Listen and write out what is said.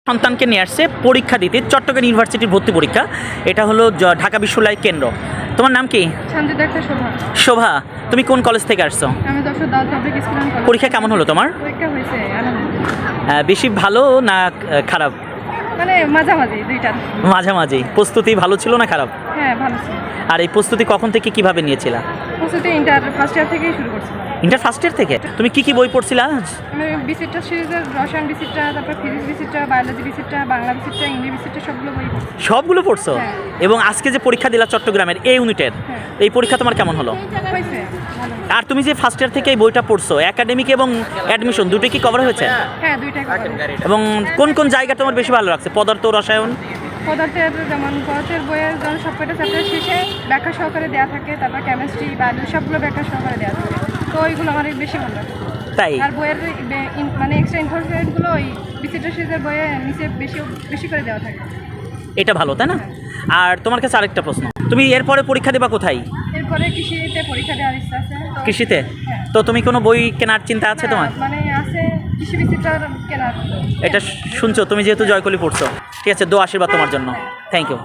সন্তানকে নিয়ে আসছে পরীক্ষা দিতে চট্টগ্রাম ইউনিভার্সিটির ভর্তি পরীক্ষা। এটা হলো ঢাকা বিশ্ববিদ্যালয় কেন্দ্র। তোমার নাম কি? শোভা। শোভা, তুমি কোন কলেজ থেকে আসছো? আমি যশোর দাউদ পাবলিক স্কুল অ্যান্ড কলেজ। পরীক্ষা কেমন হলো তোমার? পরীক্ষা হয়েছে আলহামদুলিল্লাহ। বেশি ভালো না খারাপ? মানে মাঝামাঝি দুইটা। মাঝামাঝি। প্রস্তুতি ভালো ছিল না খারাপ? হ্যাঁ, ভালো ছিল। আর এই প্রস্তুতি কখন থেকে কিভাবে নিয়েছিলা? প্রস্তুতি ইন্টার ফার্স্ট ইয়ার থেকেই শুরু করছিলাম। ইন্টার ফার্স্ট ইয়ার থেকে? তুমি কি বই পড়ছিলা? আমি বিসিটটা সিরিজের রসায়ন বিসিটটা, তারপর ফিজিক্স বিসিটটা, বায়োলজি বিসিটটা, বাংলা বিসিটটা, ইংলিশ বিসিটটা সবগুলো বই পড়ছি। সবগুলো পড়ছো? হ্যাঁ। এবং আজকে যে পরীক্ষা দিলা চট্টগ্রামের এই ইউনিটের, হ্যাঁ। এই পরীক্ষা তোমার কেমন হলো? হয়েছে ভালো। আর তুমি যে ফার্স্ট ইয়ার থেকে এই বইটা পড়ছো, একাডেমিক এবং অ্যাডমিশন দুটোই কি কভার হয়েছে? হ্যাঁ, দুইটাই কভার। এবং কোন কোন জায়গা তোমার বেশি ভালো লাগছে? পদার্থ, রসায়ন? পদার্থের বইয়ের যেমন সবকটা চ্যাপ্টার শেষে ব্যাখ্যা সহকারে দেওয়া থাকে, তারপর কেমিস্ট্রি, বায়োলজি সবগুলো ব্যাখ্যা সহকারে দেওয়া থাকে, তো ওইগুলো আমার বেশি ভালো লাগে। তাই? আর বইয়ের মানে এক্সট্রা ইনফরমেশনগুলো ওই বিসিটা সিরিজের বইয়ে নিচে বেশি করে দেওয়া থাকে। এটা ভালো, তাই না? আর তোমার কাছে আরেকটা প্রশ্ন, তুমি এরপরে পরীক্ষা দেবা কোথায়? এরপরে কৃষিতে পরীক্ষা দেওয়ার ইচ্ছা আছে। কৃষিতে? হ্যাঁ। তো তুমি কোনো বই কেনার চিন্তা আছে তোমার? মানে আছে কৃষি বিচিত্র কেনার। এটা শুনছো তুমি যেহেতু জয়কলি পড়ছো। ঠিক আছে, দোয়া আশীর্বাদ তোমার জন্য। Thank you.